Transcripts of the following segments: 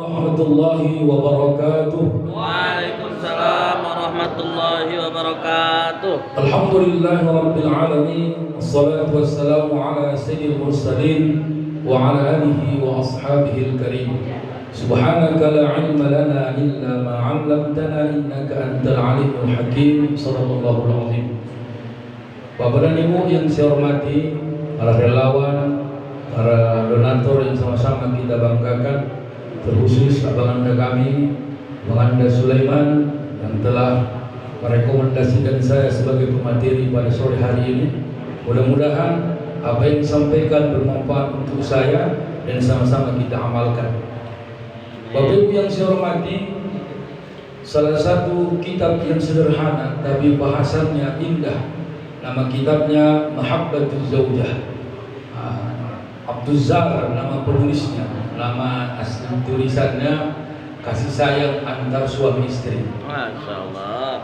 Warahmatullahi wabarakatuh. Waalaikumsalam warahmatullahi wabarakatuh. Alhamdulillahi rabbil alamin. Wassalatu wassalamu ala sayyidil mursalin wa ala alihi wa ashabihi al-karim. Subhanaka la ilma lana illa ma 'allamtana innaka antal alimul hakim. Shadaqallahul azim. Bapak dan Ibu yang saya hormati, para relawan, para donatur yang sama-sama kita banggakan, terkhusus abang anda kami, abang anda Sulaiman yang telah merekomendasikan saya sebagai pemateri pada sore hari ini. Mudah-mudahan apa yang disampaikan bermanfaat untuk saya dan sama-sama kita amalkan. Bapak Ibu yang saya hormati, salah satu kitab yang sederhana tapi bahasannya indah, nama kitabnya Mahabbatul Zaujah. Abdul Zar nama penulisnya, nama asli tulisannya kasih sayang antar suami istri. Masya Allah.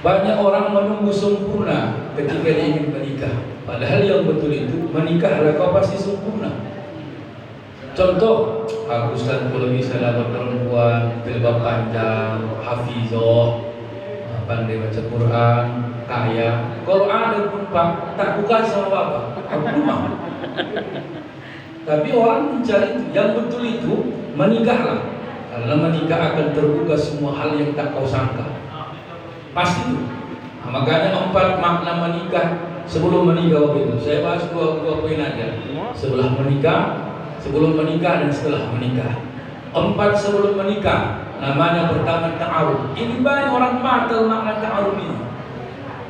Banyak orang menunggu sempurna ketika dia ingin menikah, padahal yang betul itu menikahlah kau pasti sempurna. Contoh, aku Ustaz kalau bisa dapat perempuan jilbab panjang, hafizah, pandai baca Quran, kaya. Kalau ada pun Pak, tak buka sama bapak, aku rumah. Tapi orang mencari itu, yang betul itu menikahlah, karena menikah akan terbuka semua hal yang tak kau sangka. Pasti itu. Nah, makanya 4 makna menikah sebelum menikah waktu itu. Saya bahas dua poin aja. Sebelum menikah dan setelah menikah. 4 sebelum menikah. Namanya pertama ta'aruf. Ini banyak orang batal makna ta'aruf ini.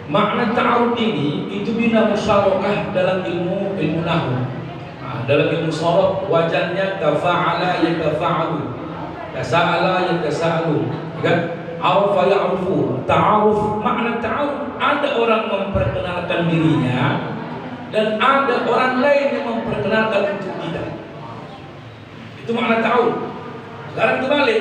Makna ta'aruf ini itu bina musyarakah dalam ilmu nahwu. Dalam ilmu sharaf wajannya tafa'ala yatafa'alu, tasa'ala yatasa'alu, kan? Arafa ya'rufu. Ta'aruf, makna ta'aruf, ada orang memperkenalkan dirinya dan ada orang lain yang memperkenalkan untuk kita. Itu makna ta'aruf. Sekarang kembali,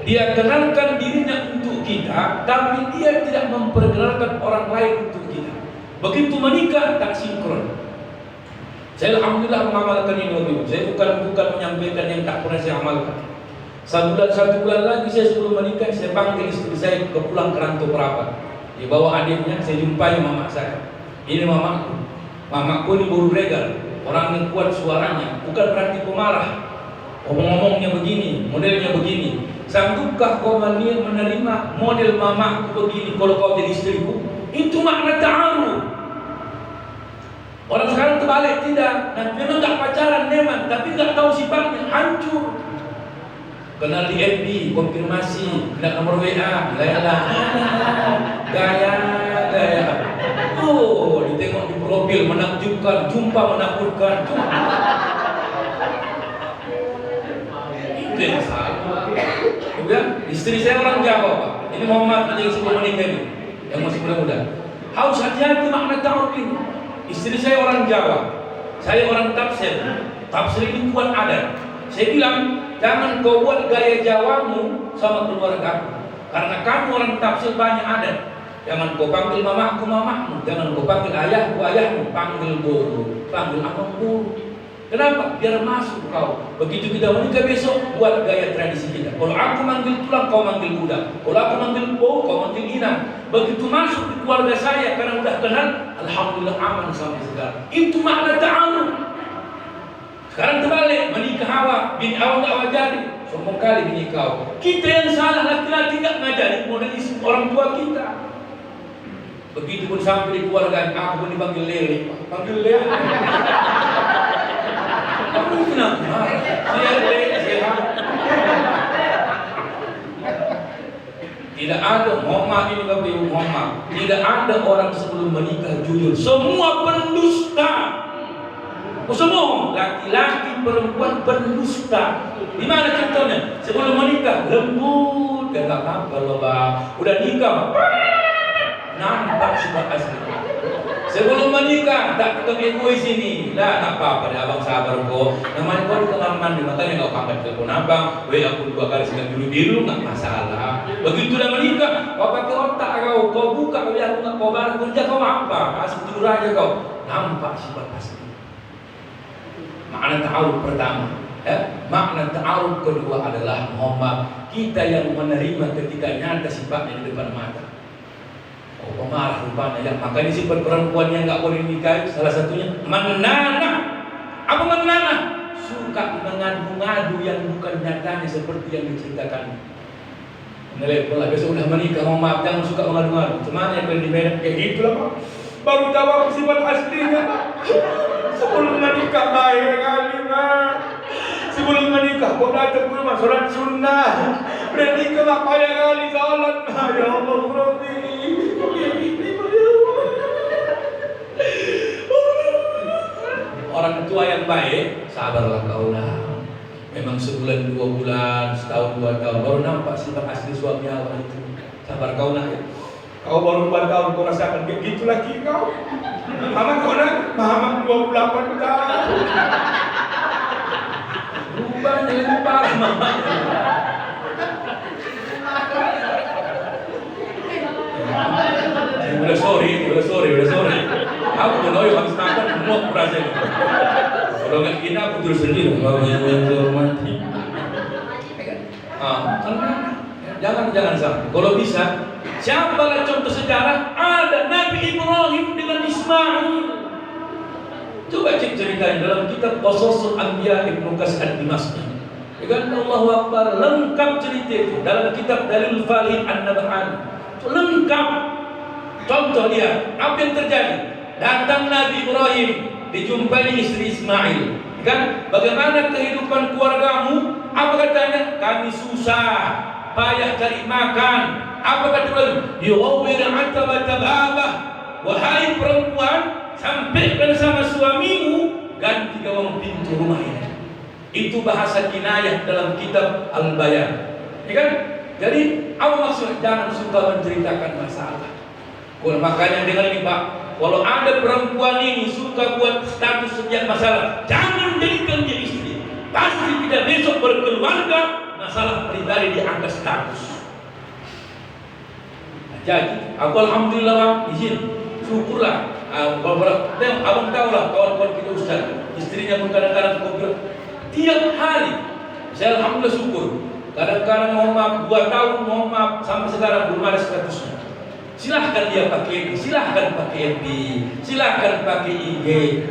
dia kenalkan dirinya untuk kita, tapi dia tidak memperkenalkan orang lain untuk kita. Begitu menikah tak sinkron. Saya alhamdulillah mengamalkan ini waktu itu. Saya bukan menyampaikan yang tak pernah saya amalkan. Satu bulan lagi saya sebelum menikah, saya panggil istri saya ke pulang ke rantau perapat. Dia bawa adiknya, saya jumpai mama saya. Ini mamaku. Mamaku ini baru regal, orang yang kuat suaranya, bukan berarti pemarah. Ngomong-ngomongnya begini, modelnya begini. Sanggupkah kau menerima model mamaku begini kalau kau jadi istriku? Itu makna ta'aruf. Orang sekarang terbalik, tidak. Dan memang tak pacaran memang, tapi tak tahu sifatnya, hancur. Kenal di FB, konfirmasi, tidak nomor WA, gaya. Oh, ditengok di profil menakjubkan, jumpa menakutkan. Itu yang salah. Kemudian istri saya orang Jawa, Pak. Ini Muhammad yang sebelum menikah ini, yang masih muda-muda. Harus hati-hati makna ta'aruf ini. Istri saya orang Jawa, saya orang tafsir. Tafsir ini buat adat. Saya bilang, jangan kau buat gaya Jawamu sama keluarga, karena kamu orang tafsir banyak adat. Jangan kau panggil mamaku mamamu, jangan kau panggil ayahku ayahmu, panggil bobo, panggil abangku. Kenapa? Biar masuk kau. Begitu kita menikah besok, buat gaya tradisi kita. Kalau aku manggil tulang, kau manggil budak. Kalau aku manggil bau, kau manggil inang. Begitu masuk di keluarga saya, karena udah kenal, alhamdulillah aman sampai sekarang. Itu makna ta'aruf. Sekarang terbalik, menikah awak, bini awak tak wajari. Sombong kali bini kau. Kita yang salah, laki-laki tak ngajari model istri orang tua kita. Begitu pun sampai di keluarga, aku pun dipanggil lele. Panggil lele. Kamu kenapa? Saya lele, sehat. Tidak ada Muhammad ini Bapak Ibu Muhammad. Tidak ada orang sebelum menikah jujur. Semua pendusta. Semua laki-laki perempuan pendusta. Di mana contohnya? Sebelum menikah lembut, dan tak apa loh Pak. Udah nikah, nampak sifat asli. Sebelum menikah tak ketemu egois ini. Lah tak apa-apa, abang sabar kok. Namanya kau di kamar mandi, makanya kau angkat telepon abang. Aku 2 kali sekali biru-biru, nggak masalah. Begitu udah menikah, kau pakai otak kau buka, aku nggak kau bareng kerja kau apa? Asik tidur aja kau. Nampak sifat asli. Makna ta'aruf pertama. Makna ta'aruf kedua adalah mohon maaf, kita yang menerima ketika nyata sifatnya di depan mata. Oh, pemarah rupanya ya. Makanya sifat perempuan yang nggak boleh nikahi salah satunya menanah. Apa menanah? Suka mengadu-ngadu yang bukan nyatanya seperti yang diceritakan. Menelepon lah, besok udah menikah, mohon maaf jangan suka mengadu-ngadu. Cuman yang di Medan kayak gitu lah Pak. Baru tahu apa sifat aslinya Pak. Sebelum menikah baik kali Pak. Sebelum menikah kok datang ke rumah sholat sunnah. Berarti kelak payah kali sholat. Ya Allah Rabbi. Orang tua yang baik, sabarlah kaulah. Memang sebulan 2 bulan, setahun 2 tahun baru nampak sifat asli suami awal itu. Sabar kaulah ya. Kau baru 4 tahun kau rasakan kayak gitu lagi kau. Mama kau nak, Mama 28 tahun. Rupanya lebih parah Mama. Udah sorry. Aku menolong habis makan muak perasaan. Kalau nggak gini aku terus sendiri. Kalau yang hormati. Jangan sampai. Kalau bisa, siapalah contoh sejarah ada Nabi Ibrahim dengan Ismail. Coba cek ceritanya dalam kitab Qasasul Anbiya Ibnu Katsir Ad-Dimashqi. Dengan Allahu Akbar lengkap cerita itu dalam kitab Dalil Falih An-Nabhani. Lengkap. Contoh dia, apa yang terjadi? Datang Nabi Ibrahim, dijumpai istri Ismail. Kan? Bagaimana kehidupan keluargamu? Apa katanya? Kami susah, payah cari makan. Apa kata Ibrahim? Yughawwir atabata babah. Wahai perempuan, sampaikan sama suamimu ganti gawang pintu rumah ini. Itu bahasa kinayah dalam kitab Al-Bayan. Ya kan? Jadi apa maksudnya? Jangan suka menceritakan masalah. Makanya dengar ini Pak, kalau ada perempuan ini suka buat status setiap masalah, jangan jadikan dia istri. Pasti tidak besok berkeluarga, masalah pribadi diangkat status. Jadi, aku alhamdulillah Bang, izin, syukurlah. Abang tahu lah kawan-kawan kita ustaz, istrinya pun kadang-kadang tiap hari, saya alhamdulillah syukur. Kadang-kadang mohon maaf 2 tahun, mohon maaf sampai sekarang belum ada statusnya. Silahkan dia pakai ini, silahkan pakai FB, silahkan pakai IG,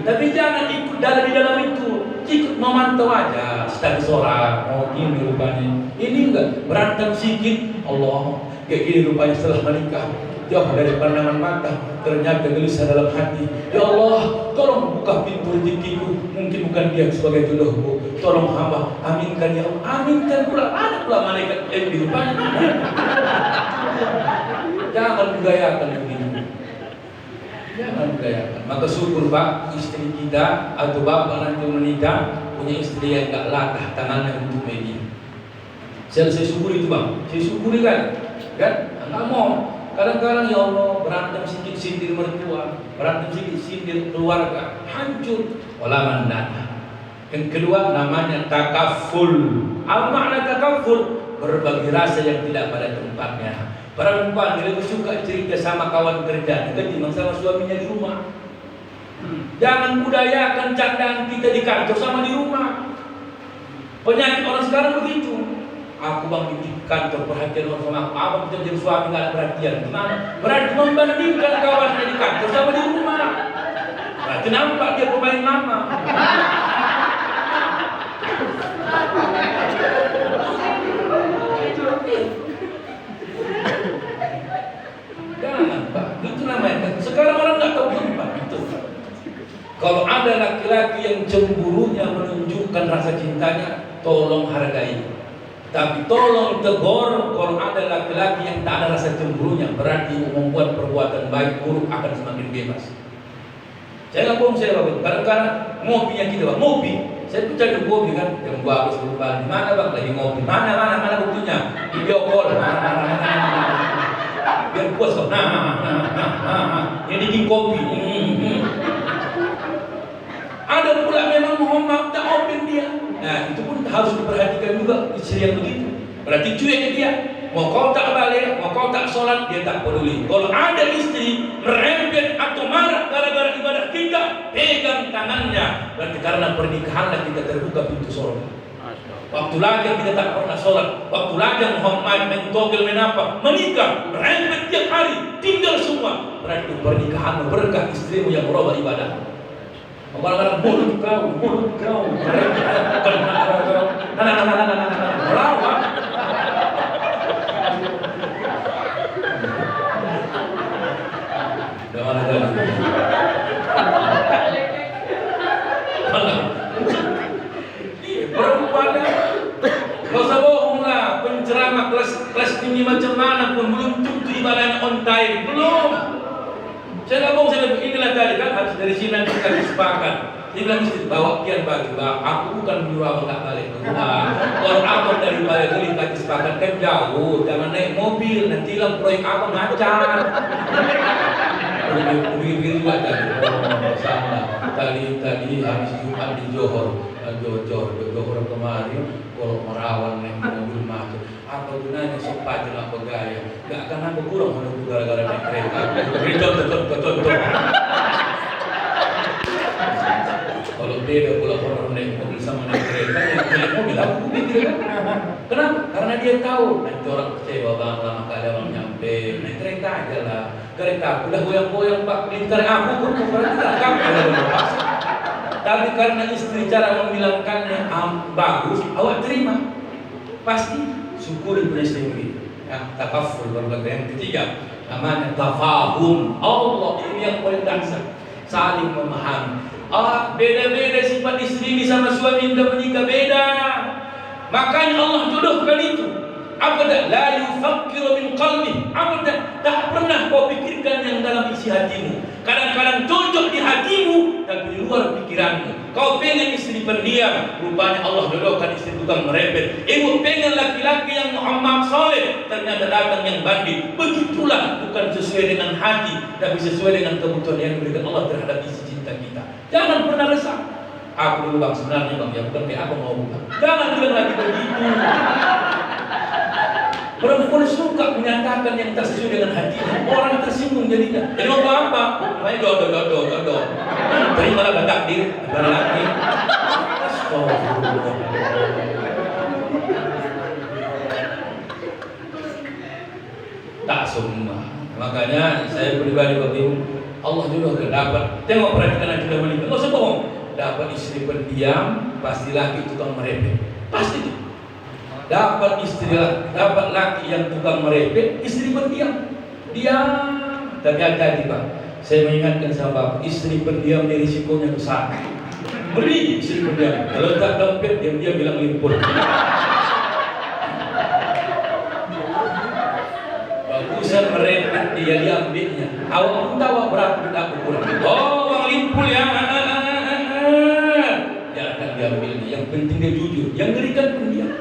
tapi jangan ikut di dalam itu. Ikut memantau aja status orang, oh ini rupanya, ini enggak berantem sedikit, Allah kayak gini rupanya setelah menikah, jauh dari pandangan mata, ternyata gelisah dalam hati. Ya Allah, tolong buka pintu rezekiku, mungkin bukan dia sebagai jodohku, tolong hamba, aminkan ya Allah, aminkan pula, ada pula malaikat yang di rupanya. Jangan budayakan begini. Jangan budayakan. Maka syukur Pak, istri kita atau bapak nanti menikah punya istri yang gak latah tangannya untuk media. Saya syukuri itu Bang. Saya syukuri kan. Nggak mau. Kadang-kadang ya Allah berantem sedikit sindir mertua, berantem sedikit sindir keluarga, hancur. Wala mandana. Yang kedua namanya takaful. Apa makna takaful? Berbagi rasa yang tidak pada tempatnya. Perempuan lebih suka cerita sama kawan kerja ketimbang sama suaminya di rumah. Jangan budayakan candaan kita di kantor sama di rumah. Penyakit orang sekarang begitu. Aku Bang di kantor perhatian orang sama aku, abang kita jadi suami nggak ada perhatian. Gimana? Berarti membandingkan kawannya di kantor sama di rumah. Berarti nampak dia pemain lama. Jangan Pak, itu namanya. Sekarang orang nggak tahu tempat itu. Kalau ada laki-laki yang cemburunya menunjukkan rasa cintanya, tolong hargai. Tapi tolong tegur kalau ada laki-laki yang tak ada rasa cemburunya, berarti membuat perbuatan baik buruk akan semakin bebas. Saya nggak bohong, saya Bang. Kadang-kadang ngopinya kita Bang, ngopi. Saya tuh cari kopi kan, jam 12 berubah. Di mana Bang lagi ngopi? Mana buktinya? Video call. Biar puas kok. Yang bikin kopi. Ada pula memang mohon maaf tak open dia. Nah itu pun harus diperhatikan juga istri yang begitu. Berarti cuek ke dia. Mau kau tak balik, mau kau tak sholat, dia tak peduli. Kalau ada istri merempet atau marah gara-gara ibadah kita, pegang tangannya. Berarti karena pernikahanlah kita terbuka pintu surga. Masya Allah. Waktu lajang kita tak pernah sholat. Waktu lajang Muhammad mentogel menapa, menikah, berempet tiap hari, tinggal semua. Berarti pernikahanmu berkah, istrimu yang merubah ibadah. Kadang-kadang mulut kau, melawan. Udah mana tadi? Perempuannya, gak usah bohong lah. Penceramah kelas tinggi macam mana pun belum tentu ibadahnya on time, belum. Saya nggak bohong, saya bilang inilah tadi kan habis dari sini nanti kita sepakat. Dia bilang istri bawa kian baju, aku bukan menyuruh abang nggak balik ke rumah. Kalau abang dari balik beli kita sepakat kan jauh, jangan naik mobil nanti hilang proyek abang ngacar. Begini juga tadi, salah. Tadi habis Jumat di Johor kemarin, kalau merawan naik mobil macet. Apa gunanya sempat jenak bergaya? Gak akan aku kurang menunggu gara-gara naik kereta. Beri contoh. Kalau beda pula orang naik mobil sama naik kereta, yang naik mobil aku pikir kan? Kenapa? Karena dia tahu nanti orang kecewa bang lama kali abang nyampe. Naik kereta aja lah. Kereta aku udah goyang-goyang pak. Lingkar aku pun berarti tak kamu. Tapi karena istri cara membilangkannya bagus, awak terima. Pasti syukuri punya istri begitu. Ya, takaful berbagai. Yang ketiga, namanya tafahum. Allah ini yang paling dasar. Saling memahami. Beda-beda sifat istri ini sama suami yang menikah beda. Makanya Allah jodohkan itu. Abadan la yufakkiru min qalbi. Abadan tak pernah kau pikirkan yang dalam isi hatimu. Kadang-kadang cocok di hatimu tapi di luar pikiranmu. Kau pengen istri pendiam, rupanya Allah jodohkan istri tukang merepet. Ibu pengen laki-laki yang Muhammad soleh, ternyata datang yang bandit. Begitulah, bukan sesuai dengan hati, tapi sesuai dengan kebutuhan yang diberikan Allah terhadap isi cinta kita. Jangan pernah resah. Aku dulu bang sebenarnya bang, ya bukan kayak apa mau bukan. Jangan bilang lagi begitu. Perempuan suka menyatakan yang tak sesuai dengan hatinya. Orang tersinggung jadinya. Jadi mau apa? Namanya dodo. Terimalah takdir, bukan lagi. Astagfirullah. Tak semua. Makanya saya pribadi begini. Allah juga dapat. Tengok perhatikan aja sudah menikah. Nggak usah bohong. Dapat istri pendiam, pasti laki tukang merepet. Pasti itu. Dapat laki yang tukang merepet, istri pendiam. Diam. Tapi hati-hati Pak. Saya mengingatkan sama Bapak, istri pendiam ini risikonya besar. Beri istri pendiam. Kalau tak dompet, dia bilang limpul. Bagusan merepet dia diambilnya. Awak pun tahu berapa duit aku kurang. Oh, uang limpul ya. Dia akan diambilnya. Yang penting dia jujur. Yang ngerikan pendiam.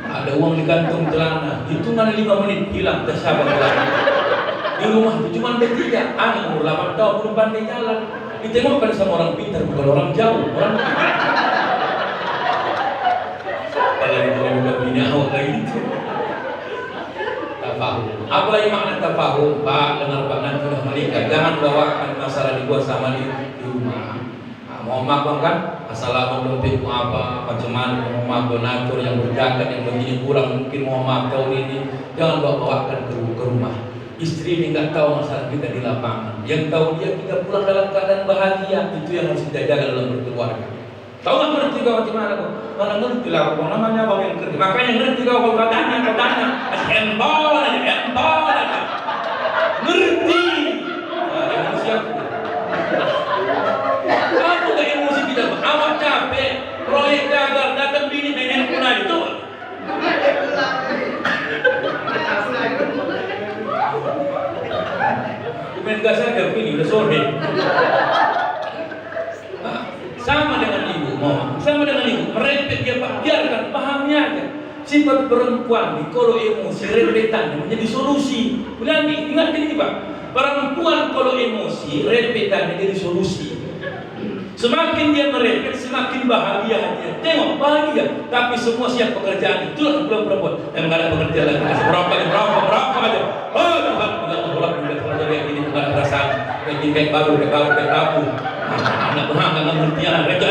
Ada uang di kantong celana, hitungan 5 menit hilang, tersabar lagi. Di rumah itu cuma bertiga, anak umur 8 tahun belum pandai jalan. Ditengokkan sama orang pintar, bukan orang jauh, orang apalagi kalau bukan bini awak kayak gitu. Tafahum. Apalagi makna tafahum, Pak, dengar Pak nanti sudah menikah, jangan bawakan masalah dibuat sama di rumah. Mohon maaf bang kan, masalah dompetmu apa, macam mana, mohon maaf donatur yang berjaga yang begini kurang, mungkin mohon maaf tahun ini, jangan bawakan ke rumah. Istri ini nggak tahu masalah kita di lapangan, yang tahu dia kita pulang dalam keadaan bahagia, itu yang harus kita jaga dalam berkeluarga. Tahu nggak ngerti kau macam mana kau? Mana ngerti lah, kau namanya bang yang ngerti. Makanya ngerti kau tanya, empol aja, ngerti. Nah, siapa? Aku gak emosi kita, awak capek, proyek gagal, datang bini main handphone aja tuh. Main gas aja begini, udah sore. Sama dengan ibu, merepet dia Pak, biarkan, pahami aja. Sifat perempuan nih, kalau emosi, repetan menjadi solusi. Ulangi, ingatkan ini Pak. Perempuan kalau emosi, repetan menjadi solusi. Semakin dia merepet, semakin bahagia hatinya. Tengok, bahagia. Tapi semua siap pekerjaan. Itulah belum perempuan. Yang nggak ada pekerjaan lagi. Berapa aja. Oh, Tuhan, udah kayak gini, nggak ada perasaan. Kayak baru, kayak kamu. Anak nggak ngerti anak.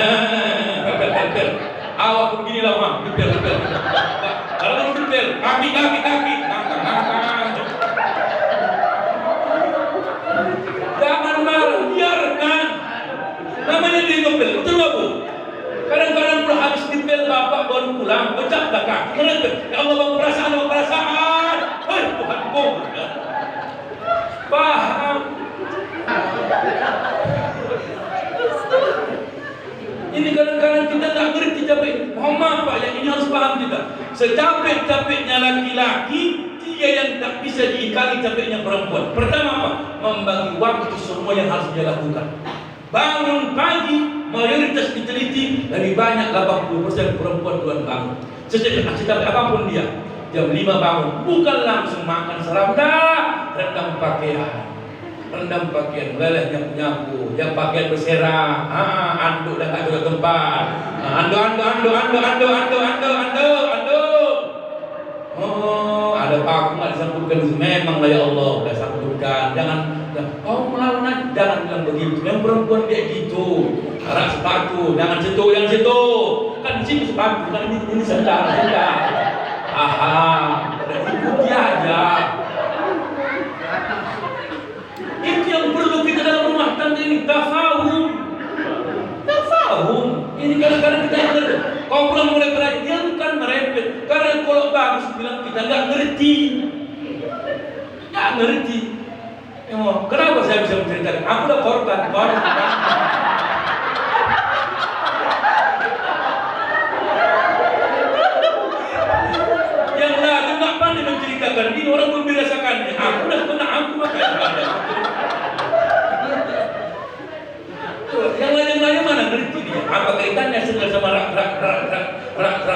Awak begini lah, bagi, ngangkang. Jangan marah, biarkan. Namanya dia ngepel, betul nggak Bu? Kadang-kadang udah habis dipel bapak baru pulang, pecah dah kaki. Kenapa? Ya Allah bang perasaan. Hei Tuhanku. Paham? Ini kadang-kadang kita tak ngerti capek. Mohon maaf Pak, yang ini harus paham kita. Secapek-capeknya laki-laki, dia yang tak bisa diingkari capeknya perempuan. Pertama apa? Membagi waktu semua yang harus dia lakukan. Bangun pagi, mayoritas diteliti lebih banyak 80% perempuan duluan bangun. Secapek apapun dia, jam 5 bangun, bukan langsung makan serabda, rendam pakaian, mulailah nyapu, yang pakaian berserah, anduk dah tak ada tempat, anduk. Oh, ada paku nggak disambutkan? Memanglah ya Allah, dah sambutkan. Jangan, kau melawan, jangan bilang begitu. Yang perempuan dia gitu, arak sepatu, jangan sentuh yang situ. Kan di sini sepatu, kan ini sandal. Dan ikuti aja. Itu yang perlu kita dalam rumah tangga ini, tafahum. Ini kadang-kadang kita yang ngerti. Kau pulang mulai belajar, dia bukan merempet. Karena kalau bagus bilang kita nggak ngerti. Kenapa saya bisa menceritakan? Aku udah korban. Yang lain nggak pandai menceritakan. Ini orang belum dirasakannya. Aku udah kena, aku makanya. Yang lain mana ngerti dia? Apa kaitannya sendal sama rak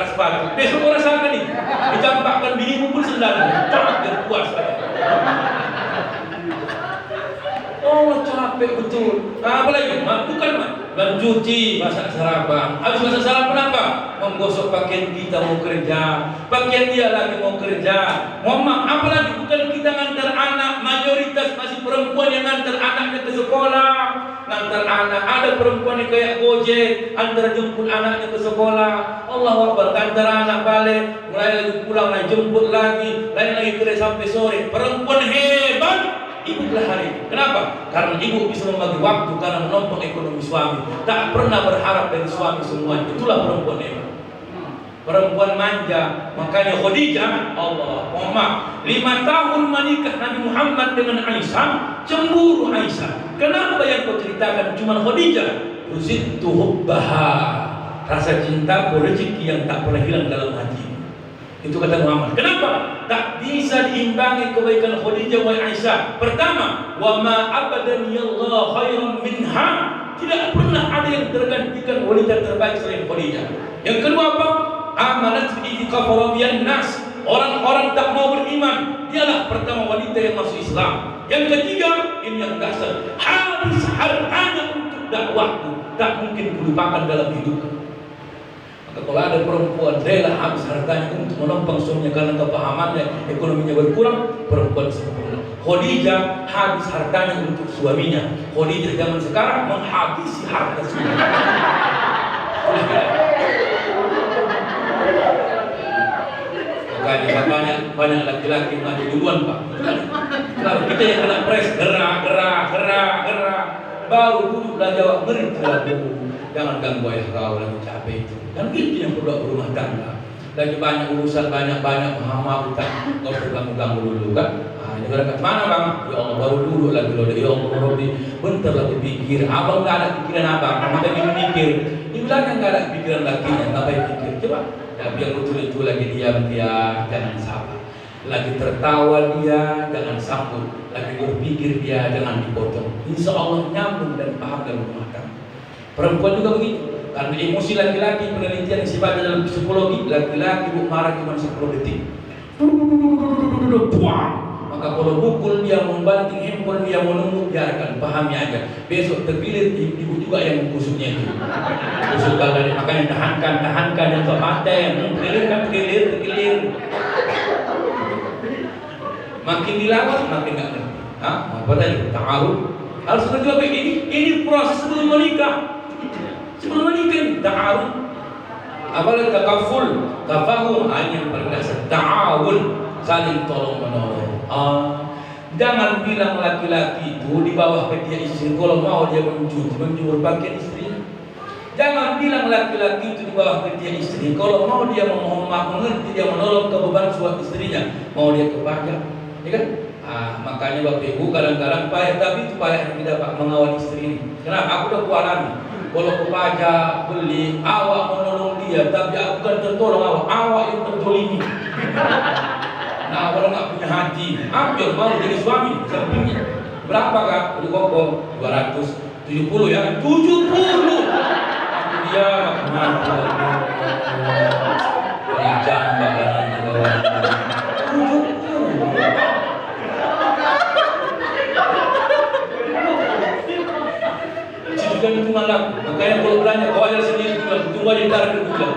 sepatu? Besok kau rasakan ini. Dicampakkan binimu pun sendalnya. Dia puas. Oh capek betul. Apa lagi? Bukan mencuci, masak sarapan. Habis masak sarapan apa? Menggosok pakaian kita mau kerja. Pakaian dia lagi mau kerja. Mama, apa lagi? Bukan kita ngantar anak. Mayoritas masih perempuan yang ngantar anaknya ke sekolah. Ngantar anak. Ada perempuan yang kayak Gojek, antar jemput anaknya ke sekolah. Allahu Akbar, antar anak balik, mulai lagi pulang, lagi jemput lagi, lain lagi kerja sampai sore. Perempuan hebat. Ibu telah hari. Kenapa? Karena ibu bisa membagi waktu karena menopang ekonomi suami. Tak pernah berharap dari suami semuanya. Itulah perempuan hebat. Perempuan manja. Makanya Khadijah, Allah, Muhammad 5 tahun menikah Nabi Muhammad dengan Aisyah, cemburu Aisyah. Kenapa yang kau ceritakan cuma Khadijah? Uzidtu hubbaha. Rasa cinta rezeki yang tak pernah hilang dalam hati. Itu kata Muhammad. Kenapa? Tak bisa diimbangi kebaikan Khadijah wa Aisyah. Pertama, wa ma abadan yallahu khairan minha. Tidak pernah ada yang tergantikan wanita terbaik selain Khadijah. Yang kedua apa? Amanat bi kafarabiyan nas. Orang-orang tak mau beriman, dialah pertama wanita yang masuk Islam. Yang ketiga, ini yang dasar, habis hartanya untuk dakwahku. Tak mungkin dilupakan dalam hidupku. Maka kalau ada perempuan rela habis hartanya untuk menopang suaminya karena kepahamannya ekonominya berkurang, perempuan sempurna. Khadijah habis hartanya untuk suaminya. Khadijah zaman sekarang menghabisi harta suaminya. Makanya banyak laki-laki yang mati duluan Pak. Kalau kita yang kena pres gerak, baru duduklah jawab ngerti. Jangan ganggu ayah kau lagi capek itu. Kan gitu yang perlu berumah tangga. Lagi banyak urusan, banyak mama kita. Kau perlu ganggu dulu kan? Ini berangkat mana bang? Ya Allah baru duduk lagi loh. Ya Allah Robbi, bentar lagi pikir. Abang nggak ada pikiran abang. Kita ingin mikir. Di belakang nggak ada pikiran lakinya. Tapi pikir. Coba. Tapi yang betul itu lagi diam dia, jangan sabar. Lagi tertawa dia, jangan sambut. Lagi berpikir dia, jangan dipotong. Insya Allah nyambung dan paham dalam rumah tangga. Perempuan juga begitu. Karena emosi laki-laki, penelitian sifatnya dalam psikologi, laki-laki marah cuma 10 detik. Maka kalau pukul dia, membanting handphone dia, mau nunggu, biarkan, pahami aja. Besok terpilir, ibu juga yang membusuknya itu. Busuk kalau makanya tahankan yang kepaten, terkilir. Makin dilawan, makin nggak ngerti. Apa tadi? Ta'aruf. Harus juga ini proses sebelum menikah. Sebelum menikah, ta'aruf. Apalagi takaful, tafahum, hanya yang paling dasar. Ta'aruf. ta'awun, saling tolong menolong. Jangan bilang laki-laki itu di bawah ketiak istri kalau mau dia menjemur pakaian istrinya. Jangan bilang laki-laki itu di bawah ketiak istri kalau mau dia memohon maaf, mengerti, dia menolong ke beban suami istrinya, mau dia ke pajak, ya kan? Makanya Bapak Ibu kadang-kadang payah, tapi itu payah kita Pak mengawal istri ini. Kenapa? Aku udah kualami. Kalau ke pajak beli, awak menolong dia, tapi aku kan tertolong awak yang tertolimi. Nah, kalau nggak punya hati, ambil mau jadi suami sampingnya. Berapa Kak? Beli kokoh 270 ya, 70. Aku dia mati. Jangan bakalan juga. 70. Cidukan itu malam. Makanya kalau belanja kau ajar sendiri juga, tunggu aja ntar juga.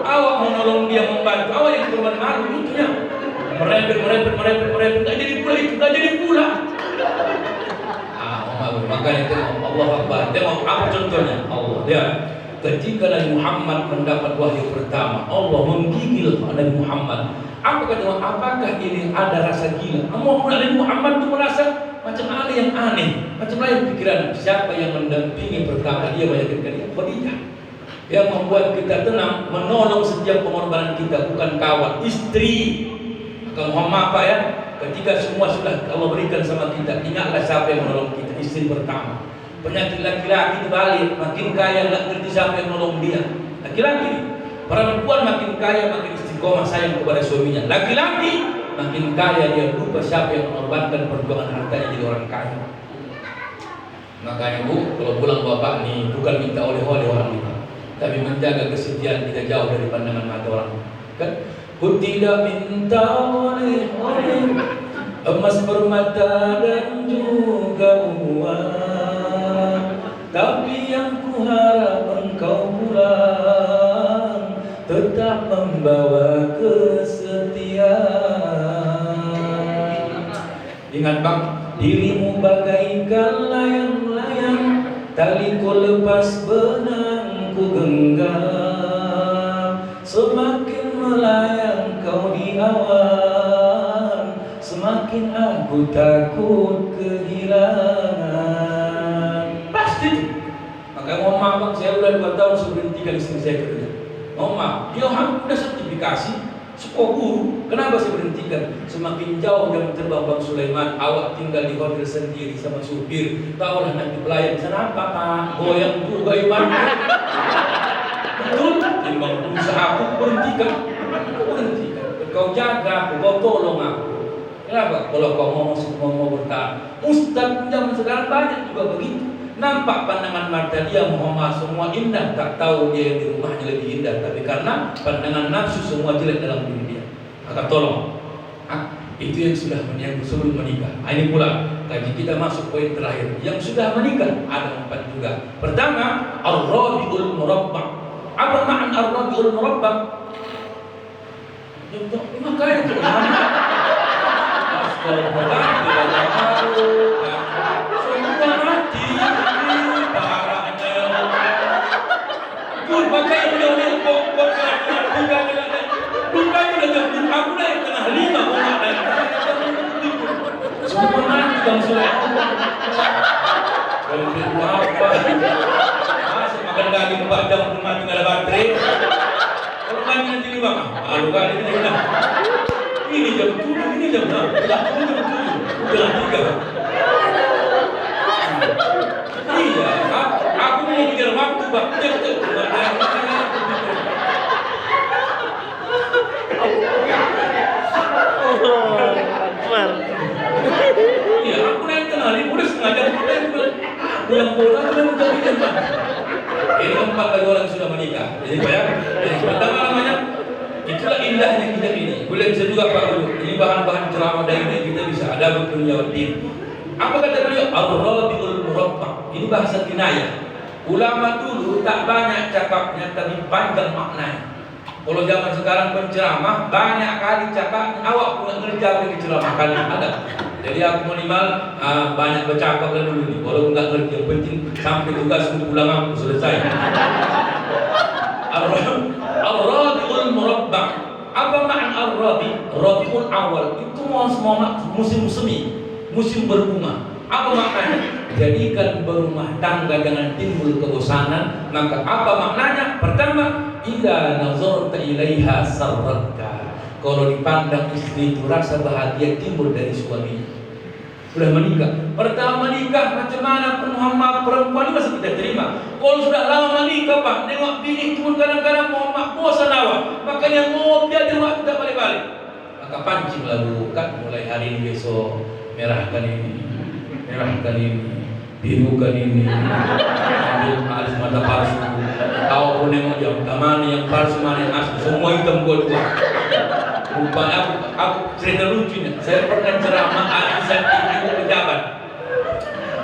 Awak menolong dia, membantu, awak yang korban malu itunya. Merepet, nggak jadi pula itu, nggak jadi pula. Makanya tengok Allah Akbar. Tengok apa contohnya? Allah dia ketika Nabi Muhammad mendapat wahyu pertama, Allah menggigil Nabi Muhammad. Apa kata Allah? Apakah ini ada rasa gila? Nabi Muhammad itu merasa macam ada yang aneh, macam lain pikiran. Siapa yang mendampingi pertama dia meyakinkan dia? Khadijah. Yang membuat kita tenang, menolong setiap pengorbanan kita, bukan kawan, istri. Maka mohon maaf Pak ya, ketika semua sudah Allah berikan sama kita, ingatlah siapa yang menolong kita, istri pertama. Penyakit laki-laki dibalik, makin kaya nggak ngerti siapa yang menolong dia. Laki-laki, perempuan makin kaya makin istiqomah sayang kepada suaminya. Laki-laki makin kaya dia lupa siapa yang mengorbankan perjuangan hartanya jadi orang kaya. Makanya Bu, kalau pulang bapak nih bukan minta oleh-oleh orang kita, tapi menjaga kesetiaan kita jauh dari pandangan mata orang. Kan? Ku tidak minta oleh-oleh emas, permata dan juga uang, tapi yang ku harap engkau pulang tetap membawa kesetiaan. Ingat Bang, dirimu bagaikan layang-layang, tali ku lepas benang ku genggam. Semakin melayang kau di awan, semakin aku takut kehilangan. Pasti. Maka mohon maaf Bang, saya udah 2 tahun saya berhentikan istri saya kerja. Mohon maaf, dia udah sertifikasi sekolah guru. Kenapa saya berhentikan? Semakin jauh jam terbang Bang Sulaiman, awak tinggal di hotel sendiri sama supir. Tahulah nanti pelayan sana apa Pak? Goyang juga iman. Betul? Timbang berusaha aku berhentikan. Kau jaga, kau tolong aku. Kenapa? Kalau kau mau bertahan, Ustaz zaman sekarang banyak juga begitu. Nampak pandangan mata dia Muhammad semua indah, tak tahu dia di rumahnya lebih indah. Tapi karena pandangan nafsu semua jelek dalam diri dia. Maka tolong, itu yang sudah menyambut sebelum menikah. Ini pula kaji kita masuk poin terakhir. Yang sudah menikah ada 4 juga. Pertama, ar-rabiul murabbak. Apa makna ar-rabiul murabbak? Makanya itu semua mati makanya udah pokok bukannya udah aku naik tengah 5 semua mati Bang Sulaiman. Apa masih makan daging 4 jam mati nggak ada baterai. Kalau mandi nanti di bawah, malu kali ini dah. Ini jam 7, ini jam 6, jam 7, jam 3. Iya, aku mau bicara waktu, Pak. Iya, aku naik kenali, udah setengah jam pulang bola, udah menjadi jam. Ini 4 bagi orang sudah menikah. Jadi bayang, pertama namanya itulah indahnya kita ini. Boleh bisa juga Pak Guru. Ini bahan-bahan ceramah dari kita bisa ada dunia wadin. Apa kata beliau? Ar-rabiul murabbak. Ini bahasa kinayah. Ulama dulu tak banyak cakapnya tapi panjang maknanya. Kalau zaman sekarang penceramah banyak kali cakapnya, awak pun ngerti apa yang diceramahkan ada. Jadi aku minimal banyak bercakap dulu nih. Kalau nggak ngerti yang penting sampai tugas untuk pulang aku selesai. Ar-rabiul murabbak. Apa makna Rabiul Awal itu musim semi, musim berbunga. Apa maknanya? Jadikan berumah tangga jangan timbul kebosanan. Maka apa maknanya? Pertama, idza nazarta ilaiha sarratka. Kalau dipandang istri itu rasa bahagia timbul dari suaminya. Sudah menikah, pertama menikah macam mana pun Muhammad perempuan ini masih kita terima. Kalau sudah lama menikah Pak, nengok bini pun kadang-kadang Muhammad bosan awak, makanya ngopi aja waktu tak balik-balik. Maka pancing lalu kan mulai hari ini besok merahkan ini, birukan ini, ambil alis mata palsu. Kau pun nengok yang mana yang palsu mana yang asli, semua hitam gua. Rupanya aku cerita lucunya. Saya pernah ceramah arisan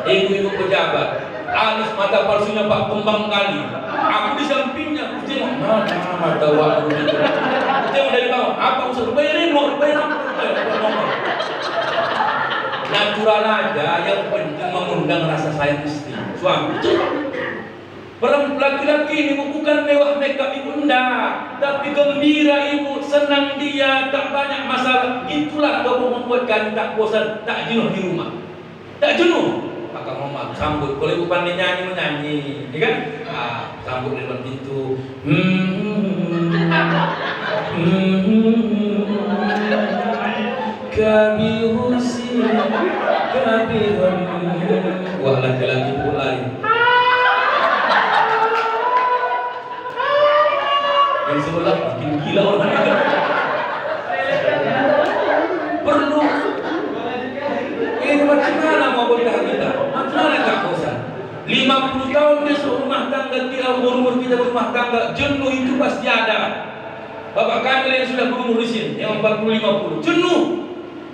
ibu-ibu pejabat. Alis mata palsunya Pak kembang kali. Aku di sampingnya, aku tengok mana mata waktu itu. Aku tengok dari bawah. Apa usah bayarin mau bayarin. Natural aja, yang penting mengundang rasa sayang istri, suami. Laki-laki ini bukan mewah makeup ibu enggak, tapi gembira ibu, senang dia, tak banyak masalah. Itulah kau membuat kami tak bosan, tak jenuh di rumah, tak jenuh. Maka Muhammad sambut, kalau ibu pandai nyanyi menyanyi, ya kan? Sambut di depan pintu. Kabihusi, kabihun. Wah laki-laki pun lari. Yang sebelah bikin gila orang itu. Perlu. Macam mana mau bertahan kita? Macam mana tak bosan? 50 tahun dia serumah tangga, dia umur kita berumah tangga, jenuh itu pasti ada. Bapak kami yang sudah berumur di sini, yang 40-50, jenuh.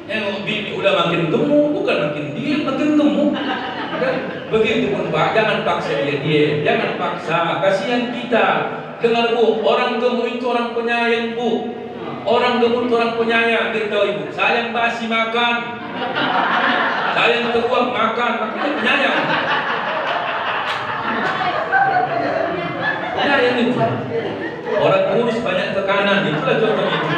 Yang bini udah makin gemuk, bukan makin dia makin gemuk. Begitu pun Pak, jangan paksa dia, jangan paksa, kasihan kita. Dengar Bu, orang gemuk itu orang penyayang Bu. Orang gemuk itu orang penyayang, kita Ibu. Sayang basi makan, sayang terbuang makan, makanya penyayang. Penyayang itu. Orang kurus banyak tekanan, itulah contoh itu.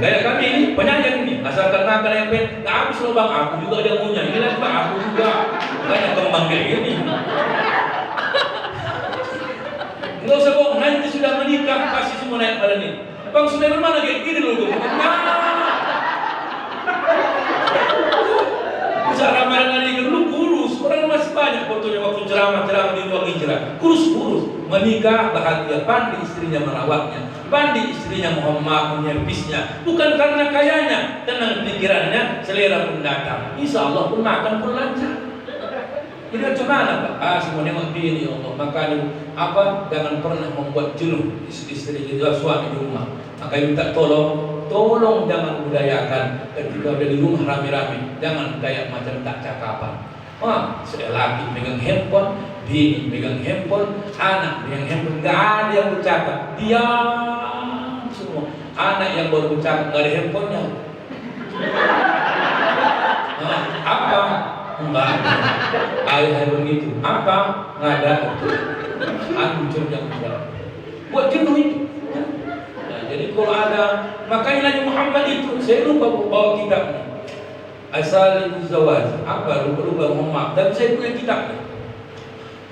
Kayak kami ini penyayang ini, asalkan makan yang pengen, nggak habis loh Bang, aku juga ada maunya. Ini lagi Bang, aku juga. Banyak kembang kayak gini. Enggak usah bohong, nanti sudah menikah pasti semua naik badan ini. Bang sudah bermana kayak gini loh. Bisa ramalan ini dulu kurus, orang masih banyak fotonya waktu ceramah di ruang hijrah. Kurus. Menikah bahagia, pandai istrinya merawatnya, pandai istrinya Muhammad menyervisnya. Bukan karena kayanya, tenang pikirannya, selera pun datang. Insya Allah pun makan pun lancar. Ini macam mana Pak? Semua nengok bini Allah. Makanya jangan pernah membuat jenuh istri juga suami di rumah. Maka minta tolong jangan budayakan ketika udah di rumah rame-rame. Jangan kayak macam tak cakapan. Sudah laki megang handphone, bini megang handphone, anak megang handphone, nggak ada yang bercakap. Diam semua. Anak yang baru bercakap nggak ada handphonenya. Apa? Enggak. Ayah begitu. Apa? Nggak ada. Hancur yang buat jenuh itu. Nah, jadi kalau ada, makanya Nabi Muhammad itu, saya lupa bawa kitabnya. Asal zawaj. Apa? Lupa Muhammad. Dan saya punya kitabnya.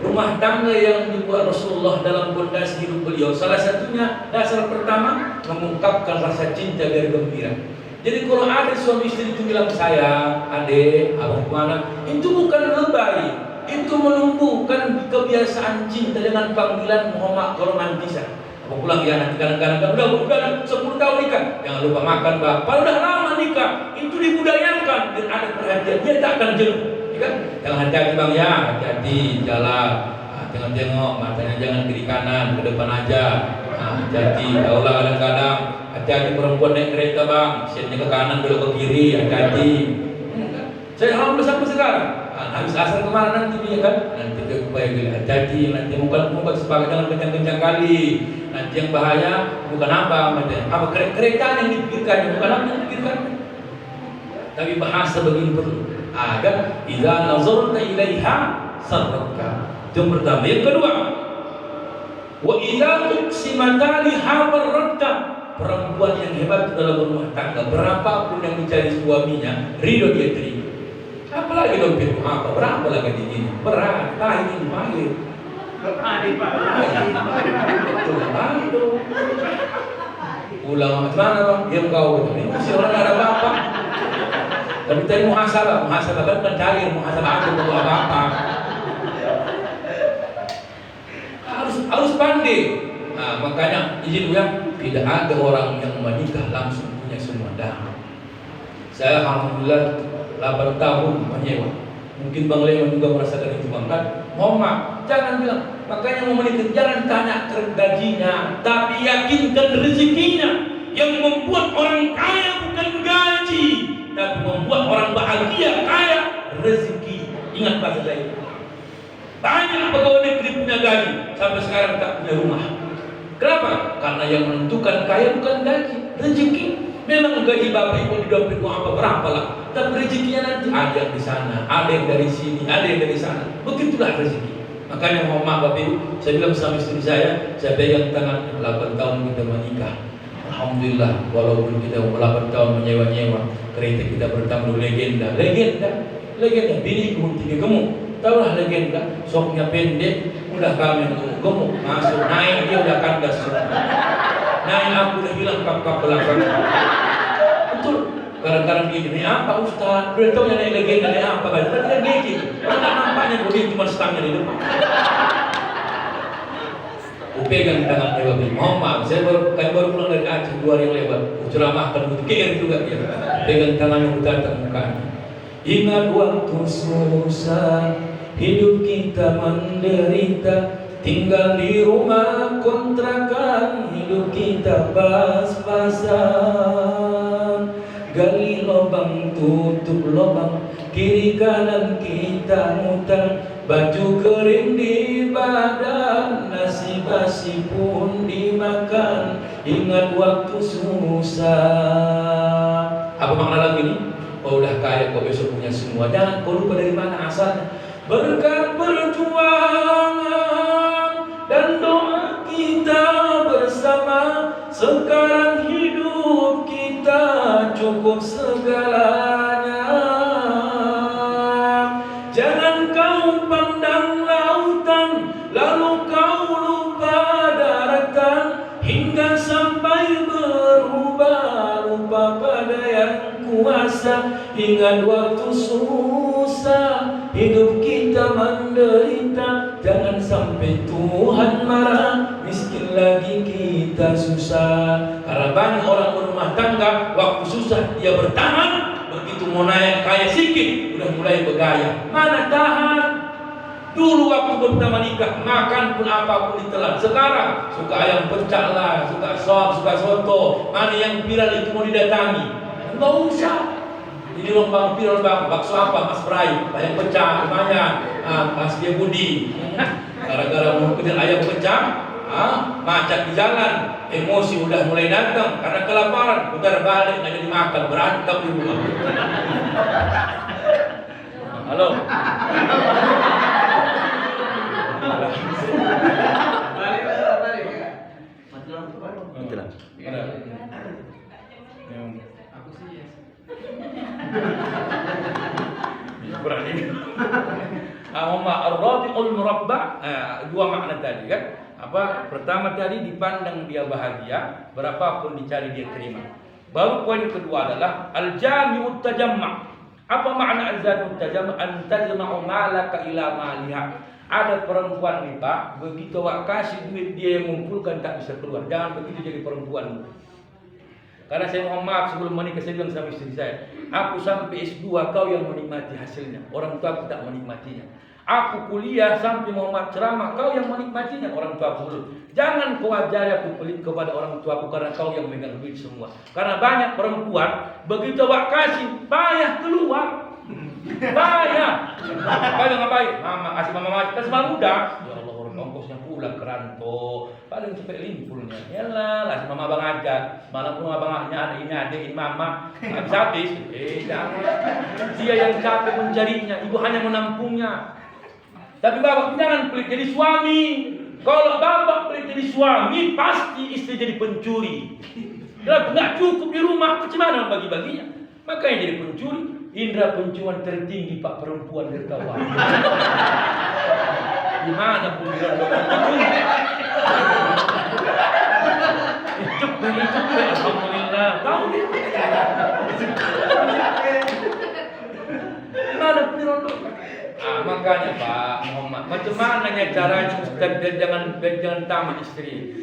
Rumah tangga yang dibuat Rasulullah dalam pondasi hidup beliau. Salah satunya, dasar pertama, mengungkapkan rasa cinta biar gembira. Jadi kalau ada suami istri itu bilang sayang, adik, abang kemana, itu bukan lebay, itu menumbuhkan kebiasaan cinta dengan panggilan Muhammad kalau mantisan. Apa pulang ya nanti kadang-kadang udah 10 tahun nikah, jangan lupa makan bapak, udah lama nikah, itu dibudayakan dan ada perhatian, dia tak akan jenuh, ya kan? Jangan hati-hati bang ya, hati-hati jalan, jangan tengok matanya jangan kiri kanan, ke depan aja. Hati-hati, kaulah kadang-kadang hati-hati perempuan naik kereta bang, seatnya ke kanan belok ke kiri, hati-hati. Saya alhamdulillah sampai sekarang. Habis asar kemana nanti dia kan? Nanti ke Kubai, hati-hati. Nanti muka sepakat jangan kencang-kencang kali. Nanti yang bahaya bukan apa kereta yang dipikirkan, bukan apa yang dipikirkan. Tapi bahasa begini perlu. Agar idza nazarta ilaiha sarraka. Itu yang pertama. Yang kedua, Wa idza uqsimatani habarratta. Perempuan yang hebat dalam rumah tangga, berapapun yang dicari suaminya, ridho dia terima. Apalagi dompet apa? Berapa lagi di sini? Berat, ini mahir. Ulang mana bang? Diam kau. Ini si orang ada apa? Tapi tadi muhasabah kan cair, muhasabah aja untuk apa? Harus pandai. Nah, makanya izin ulang, tidak ada orang yang menikah langsung punya semua dah. Saya alhamdulillah 8 tahun menyewa. Mungkin Bang Leman juga merasakan itu bang kan? Mohon jangan bilang. Makanya mau menikah jangan tanya gajinya, tapi yakinkan rezekinya. Yang membuat orang kaya bukan gaji, tapi membuat orang bahagia kaya rezeki. Ingat bahasa saya. Banyak pegawai negeri punya gaji sampai sekarang tak punya rumah. Kenapa? Karena yang menentukan kaya bukan gaji, rezeki. Memang gaji bapak ibu di dompet apa berapa lah, tapi rezekinya nanti ada yang di sana, ada yang dari sini, ada yang dari sana. Begitulah rezeki. Makanya mohon maaf bapak ibu, saya bilang sama istri saya pegang tangan 8 tahun kita menikah. Alhamdulillah, walaupun kita 8 tahun menyewa-nyewa, kereta kita bertambah legenda. Bini tiga gemuk. Tahulah legenda, soknya pendek, udah kami gemuk, masuk naik dia udah kandas. Naik aku udah bilang kap belakang. Betul. Kadang-kadang dia ini apa Ustaz? Udah tahu yang naik legenda naik apa kan? Berarti dia gitu. Karena nampaknya dia cuma setangnya di depan. Pegang tangan dia babi. Mohon maaf, saya baru pulang dari Aceh 2 hari yang lewat. Ceramahkan untuk GR juga dia. Pegang tangannya bertatap mukanya. Ingat waktu susah, hidup kita menderita, tinggal di rumah kontrakan, hidup kita pas-pasan. Gali lubang, tutup lubang, kiri kanan kita muter, baju kering di badan, nasi basi pun dimakan. Ingat waktu susah. Apa makna lagu ini? Kau udah kaya, kau besok punya semua. Jangan kau lupa dari mana asalnya. Berkat perjuangan dan doa kita bersama, sekarang hidup kita cukup segalanya. Jangan kau pandang lautan, lalu kau lupa daratan, hingga sampai berubah lupa pada yang kuasa. Ingat waktu susah, hidup kita menderita, jangan sampai Tuhan marah, miskin lagi kita susah. Karena banyak orang berumah tangga, waktu susah dia bertahan, begitu mau naik kaya sikit, udah mulai bergaya. Mana tahan? Dulu waktu pertama nikah, makan pun apapun ditelan. Sekarang suka ayam pecah lah, suka sop, suka soto. Mana yang viral itu mau didatangi? Enggak usah. Ini lomba viral bang, bakso apa? Mas Prai, ayam pecah lumayan. Mas dia Budi. Gara-gara mau kejar ayam pecah, macet di jalan, emosi udah mulai datang karena kelaparan. Putar balik nggak jadi makan, berantem di rumah. Halo. Berani. Ar-rabi'ul murabba', dua makna tadi kan. Apa? Pertama tadi dipandang dia bahagia, berapapun dicari dia terima. Baru poin kedua adalah al-jami'ut tajamma'. Apa makna al-jami'ut tajamma'? An tajma'u malaka ila maliha. Ada perempuan nih Pak, begitu awak kasih duit dia yang mengumpulkan tak bisa keluar. Jangan begitu jadi perempuan. Karena saya mohon maaf sebelum menikah saya bilang sama istri saya, aku sampai S2 kau yang menikmati hasilnya, orang tua aku tak menikmatinya. Aku kuliah sampai Muhammad ceramah, kau yang menikmatinya, orang tua aku belum. Jangan kau ajari aku pelit kepada orang tua aku karena kau yang megang duit semua. Karena banyak perempuan begitu awak kasih payah keluar. Payah. Payah ngapain? Mama kasih mama muda. Ya Allah, orang ongkosnya pulang ke rantau. Paling cepet limpulnya. Yalah, lah mama abang ajak. Malam pun abangnya adik mama habis. Jangan. Dia yang capek mencarinya, ibu hanya menampungnya. Tapi bapak jangan pelit jadi suami. Kalau bapak boleh jadi suami, pasti istri jadi pencuri. Kalau nggak cukup di rumah, bagaimana bagi-baginya? Makanya jadi pencuri. Indra penciuman tertinggi Pak perempuan tertawa. Gimana pun cepet, alhamdulillah. Tahu dia. Gimana pun dirondok. Makanya Pak Muhammad, macam mana caranya Ustaz jangan tamat istri.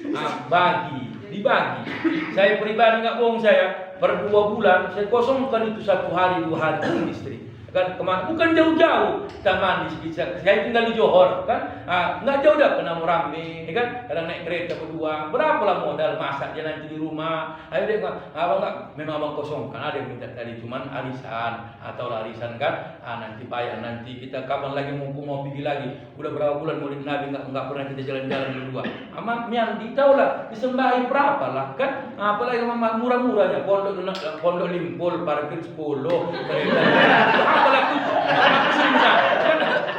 Dibagi. Saya pribadi nggak bohong saya, per 2 bulan saya kosongkan itu 1 hari 2 hari dengan istri. Kan kemana? Bukan jauh-jauh, taman di sekitar. Saya tinggal di Johor, kan? Nggak jauh dah ke Namurambi, kan? Kadang naik kereta berdua. Berapa lah modal masak dia nanti di rumah? Ayo deh, abang nggak, memang abang kosong. Kan ada yang minta tadi cuman arisan atau arisan kan? Nanti payah nanti kita kapan lagi mau pergi lagi? Udah berapa bulan Maulid Nabi nggak pernah kita jalan-jalan berdua. Amat Miandi tahu lah disembahi berapa lah kan? Apalagi murah-murahnya pondok Limpul parkir 10 kereta. Apalagi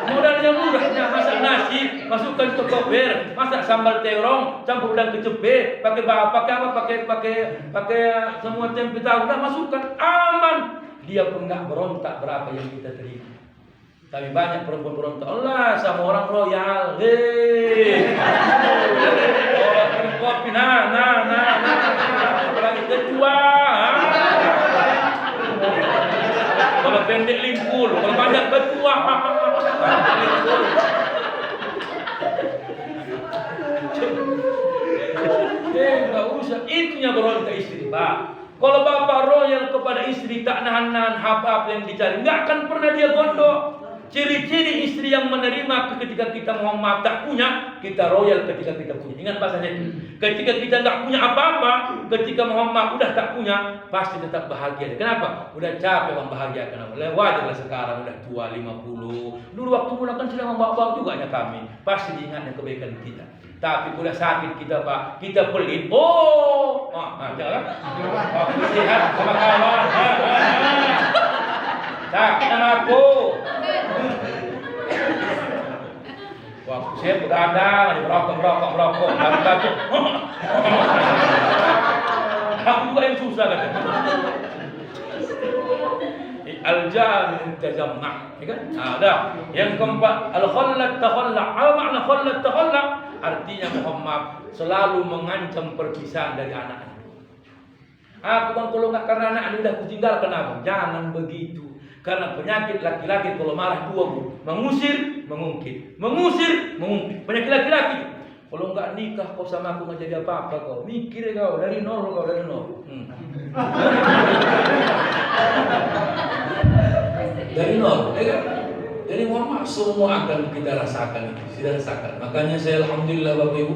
modalnya murahnya, masak nasi, masukkan tokoper, masak sambal terong, campur udang kecepe, pakai semua tempe tahu, udah masukkan, aman. Dia pun nggak berontak berapa yang kita terima. Tapi banyak perempuan berontak, Allah sama orang royal, kopi, apalagi ketua. Kalau pendek Limpul, kalau banyak ketua. Enggak usah, itunya berontak istri, Pak. Kalau bapak royal kepada istri tak nahan-nahan apa yang dicari, nggak akan pernah dia gondok. Ciri-ciri istri yang menerima ketika kita mohon maaf tak punya, kita royal ketika kita punya. Ingat bahasanya itu. Ketika kita nggak punya apa-apa, ketika mohon maaf udah tak punya, pasti tetap bahagia. Kenapa? Udah capek bang bahagia. Kenapa? Wajarlah sekarang udah tua 50. Dulu waktu muda kan sedang membawa juga kami. Pasti diingatnya kebaikan kita. Tapi udah sakit kita Pak, kita pelit. Jangan. Waktu sehat sama kawan. Sakit sama aku. Waktu saya begadang, merokok, batuk. Aku juga yang susah kan. Al-jami tajamma, ya kan? Ada. Yang keempat, al-khallat takhalla. Apa makna khallat takhalla? Artinya Muhammad selalu mengancam perpisahan dari anak-anak. Aku bang kalau nggak karena anak udah kutinggalkan abang, jangan begitu. Karena penyakit laki-laki kalau marah 2 mengusir, mengungkit, mengusir, mengungkit. Penyakit laki-laki. Kalau nggak nikah kau sama aku nggak jadi apa-apa kau. Mikir kau dari nol. Dari nol, ya kan? Jadi Muhammad semua akan kita rasakan itu, sudah rasakan. Makanya saya alhamdulillah Bapak Ibu,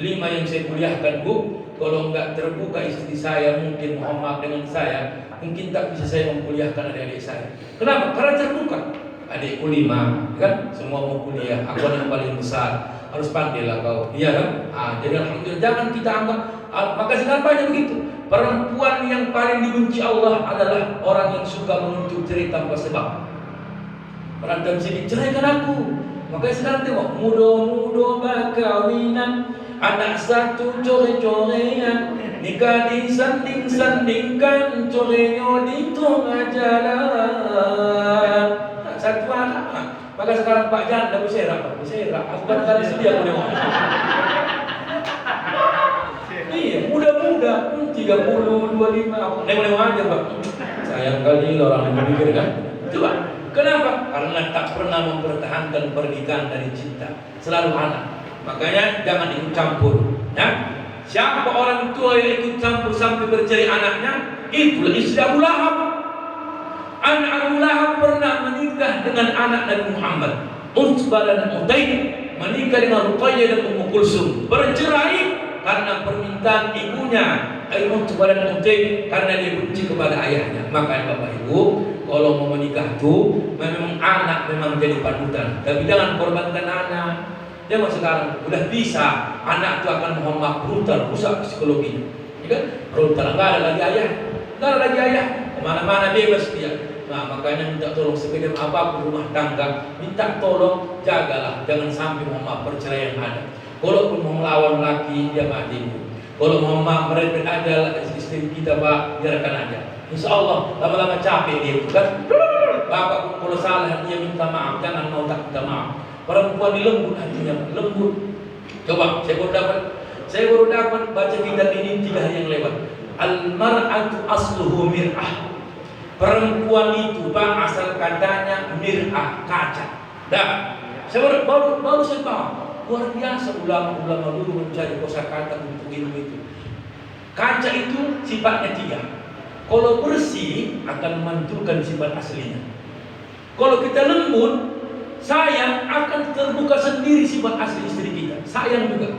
5 yang saya kuliahkan Bu, kalau nggak terbuka istri saya mungkin Muhammad dengan saya, mungkin tak bisa saya memkuliahkan adik-adik saya. Kenapa? Karena terbuka. Adikku 5, kan? Semua mau kuliah. Aku yang paling besar. Harus pandailah kau. Iya kan? Jadi alhamdulillah jangan kita anggap. Maka sekarang banyak begitu. Perempuan yang paling dibenci Allah adalah orang yang suka menuntut cerai tanpa sebab. Berantem sini, ceraikan aku. Makanya sekarang tengok, mudo-mudo berkawinan, anak satu core-corean, nikah disanding-sandingkan, corenya di tengah jalan. Satu anak. Maka sekarang Pak Jan dah berserak. Aku kadang-kadang sedih aku tengok. Iya, muda-muda, 30, 25. Nengok-nengok aja Pak. Sayang kali orang yang berpikir kan. Coba. Kenapa? Karena tak pernah mempertahankan pernikahan dari cinta. Selalu anak. Makanya jangan ikut campur. Ya? Siapa orang tua yang ikut campur sampai bercerai anaknya, itulah istri Abu Lahab. Anak Abu Lahab pernah menikah dengan anak Nabi Muhammad, Utbah dan Utaib, menikah dengan Ruqayyah dan Ummu Kulsum. Bercerai karena permintaan ibunya, Utbah dan Utaib, karena dia benci kepada ayahnya. Makanya Bapak Ibu, kalau mau menikah tuh memang anak memang jadi panutan, tapi jangan korbankan anak. Jangan sekarang udah bisa anak itu akan Muhammad brutal, rusak psikologinya, ya kan? Brutal, nggak ada lagi ayah, kemana-mana bebas dia. Nah makanya minta tolong sekedar apapun rumah tangga, minta tolong jagalah, jangan sampai Muhammad perceraian ada. Kalau pun mau melawan laki, dia mati. Kalau mau merepet aja istri kita, Pak, biarkan aja. Insya Allah lama-lama capek dia, kan? Bapak pun kalau salah dia minta maaf, jangan mau tak minta maaf. Perempuan ini lembut hatinya, lembut. Coba saya baru dapat baca kitab ini 3 hari yang lewat. Al-mar'atu asluhu mir'ah. Perempuan itu, Pak, asal katanya mir'ah, kaca. Dah, saya baru saya tahu. Luar biasa ulama-ulama dulu mencari kosakata untuk ilmu itu. Kaca itu sifatnya 3. Kalau bersih akan memantulkan sifat aslinya. Kalau kita lembut, sayang akan terbuka sendiri sifat asli istri kita. Sayang juga.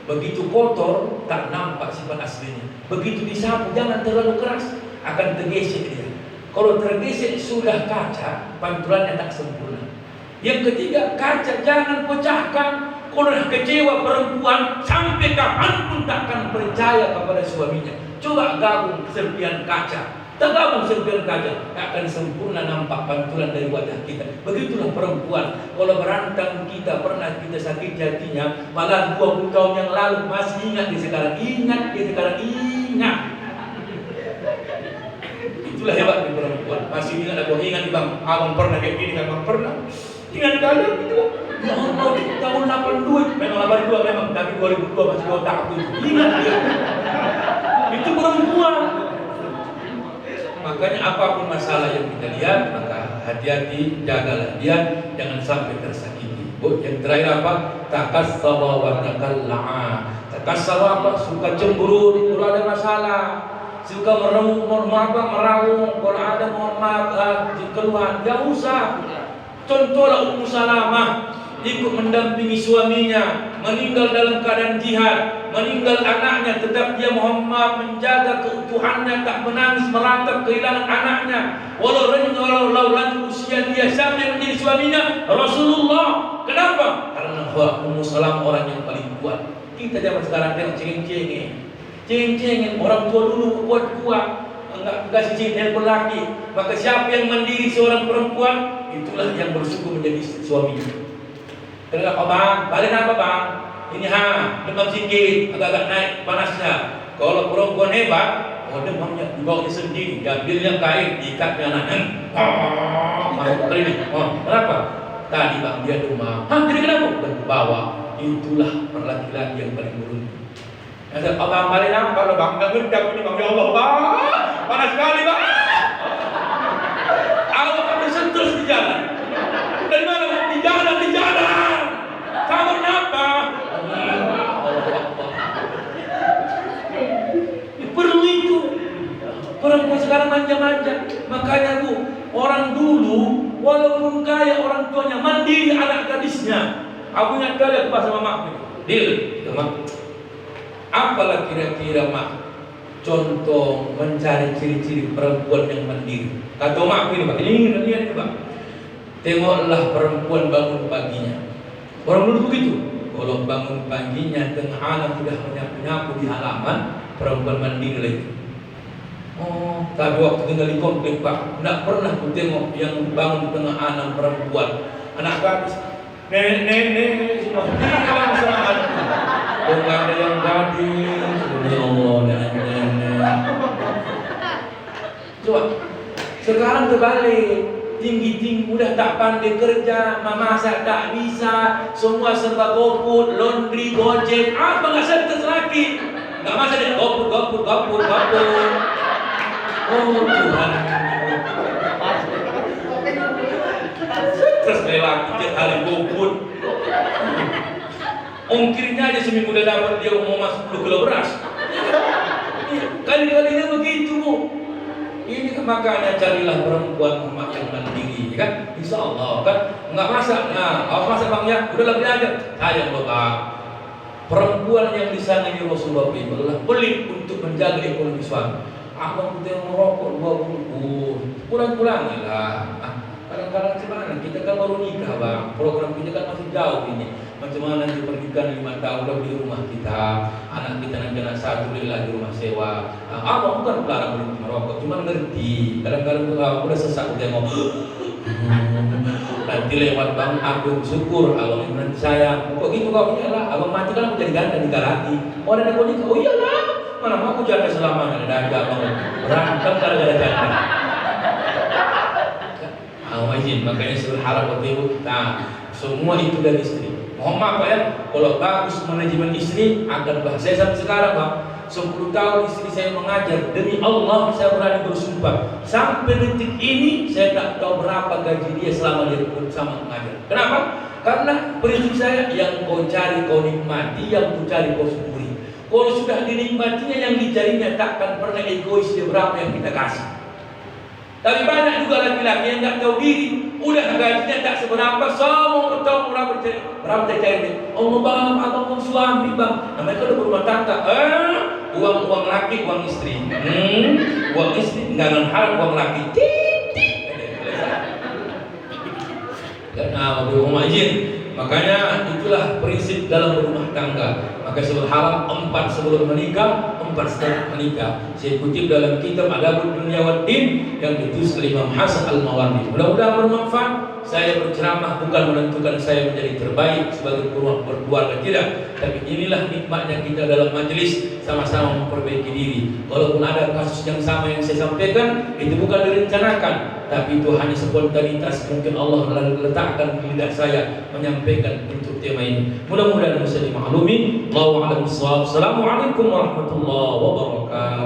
Begitu kotor tak nampak sifat aslinya. Begitu disapu jangan terlalu keras, akan tergesek dia. Kalau tergesek sudah kaca, pantulannya tak sempurna. Yang ketiga, kaca jangan pecahkan. Kalau kecewa perempuan sampai kapanpun takkan percaya kepada suaminya. Coba gabung serpian kaca, tak gabung serpian kaca, akan sempurna nampak pantulan dari wajah kita. Begitulah perempuan. Kalau berantem kita pernah kita sakit hatinya, malah 20 tahun yang lalu masih ingat dia sekarang, ingat. Itulah hebatnya perempuan. Masih ingat aku ingat bang, abang pernah kayak gini kan bang pernah. Ingat kalian itu. Ya Allah, tahun 82 memang 82 memang, tapi 2002 masih otak itu. Ingat dia. Itu perempuan. Makanya apapun masalah yang kita lihat, maka hati-hati, jagalah dia, jangan sampai tersakiti. Yang terakhir apa? Takassara wa takalla'a. Takassara apa? Suka cemburu kalau ada masalah, suka meraung, kalau ada keluhan, tidak usah. Contohlah Ummu Salamah ikut mendampingi suaminya, meninggal dalam keadaan jihad, meninggal anaknya, tetap dia Muhammad menjaga keutuhannya, tak menangis meratap kehilangan anaknya. Walau lanjut usia dia sampai menjadi suaminya Rasulullah. Kenapa? Karena Ummu Salamah orang yang paling kuat. Kita zaman sekarang tengok cengeng orang tua dulu kuat. Enggak kasih handphone lagi. Maka siapa yang mandiri seorang perempuan, itulah yang bersyukur menjadi suaminya. Kenapa bang? Balik apa bang? Ini demam sikit, agak-agak naik panasnya. Kalau perempuan hebat, demamnya dibawanya sendiri, diambilnya kain, diikatnya anaknya. Masuk ke ini. Kenapa? Tadi bang dia demam. Jadi kenapa? Dan bawa. Itulah laki-laki yang paling beruntung. Ada abang balik apa? Kalau bang nggak ngerti aku ini bang, ya Allah bang, panas sekali bang. Awak akan sentuh di jalan. Dari mana? Di jalan. Kabarnya apa? Perlu itu. Perempuan sekarang manja-manja. Makanya Bu, orang dulu walaupun kaya orang tuanya mandiri anak gadisnya. Aku ingat kali aku pas sama mak. Dil, mak. Apalah kira-kira mak contoh mencari ciri-ciri perempuan yang mandiri? Kata mak ini Pak, ini Pak. Tengoklah perempuan bangun paginya. Orang dulu begitu. Kalau bangun paginya tengah alam sudah menyapu-nyapu di halaman, perempuan mandiri lagi. Tapi waktu tinggal di komplek Pak, tidak pernah aku tengok yang bangun tengah alam perempuan. Anak gadis, nenek, semua hilang semangat. Enggak ada yang gadis. Ya Allah, nenek. Coba, sekarang terbalik. Tinggi-tinggi udah tak pandai kerja, memasak tak bisa, semua serba GoFood, laundry, Gojek, apa nggak stres lagi? Nggak masak deh, GoFood. Oh Tuhan, stres lelaki tiap hari GoFood. Ongkirnya aja seminggu udah dapat dia mau masuk 10 kilo beras. Kali-kalinya begitu Bu. Ini makanya carilah perempuan emak yang mandiri, kan? Insya Allah kan nggak masak, masak bang ya, udah lebih aja. Sayang bapak, perempuan yang disanangi Rasulullah itu adalah pelit untuk menjaga ekonomi suami. Abang kita yang merokok 2 bungkus, pulang-pulangilah. Kadang-kadang gimana? Kita kan baru nikah bang, program kita kan masih jauh ini. Macam mana nanti pernikahan 5 tahun udah di rumah kita, anak kita nanti anak satu lillah di rumah sewa. Abang bukan pelarang merokok, cuma ngerti. Kadang-kadang udah sesak udah ngomong. nanti lewat bang aku syukur abang nanti saya kok gitu kok iyalah abang mati kan aku jadi ganda nikah lagi orang yang nikah oh iyalah mana mau aku janda selamanya ada aja abang berantem gara-gara janda izin makanya saya berharap waktu itu semua itu dari istri. Mohon maaf Pak ya, kalau bagus manajemen istri akan bahas. Saya sampai sekarang Pak, 10 tahun istri saya mengajar, demi Allah saya berani bersumpah sampai detik ini saya tak tahu berapa gaji dia selama dia bersama mengajar. Kenapa? Karena prinsip saya yang kau cari kau nikmati, yang kau cari kau syukuri. Kalau sudah dinikmatinya yang dicarinya takkan pernah egois dia berapa yang kita kasih. Tapi banyak juga laki-laki yang tak tahu diri, udah gajinya tak seberapa, semua tahu berapa cari. Oh bang, abang suami bang, namanya udah berumah tangga. Uang laki, uang istri. Uang istri nggak harap uang laki. Karena mau izin, makanya itulah prinsip dalam berumah tangga. Maka saya berharap 4 sebelum menikah, 4 setelah menikah. Saya kutip dalam kitab Adabul Dunya wad Din yang ditulis oleh Imam Hasan Al-Mawardi. Mudah-mudahan bermanfaat. Saya berceramah bukan menentukan saya menjadi terbaik sebagai berkeluarga, tidak. Tapi inilah nikmatnya kita dalam majelis sama-sama memperbaiki diri. Walaupun ada kasus yang sama yang saya sampaikan, itu bukan direncanakan, tapi itu hanya spontanitas. Mungkin Allah letakkan di lidah saya menyampaikan untuk tema ini. Mudah-mudahan bisa dimaklumi. Assalamualaikum warahmatullahi wabarakatuh.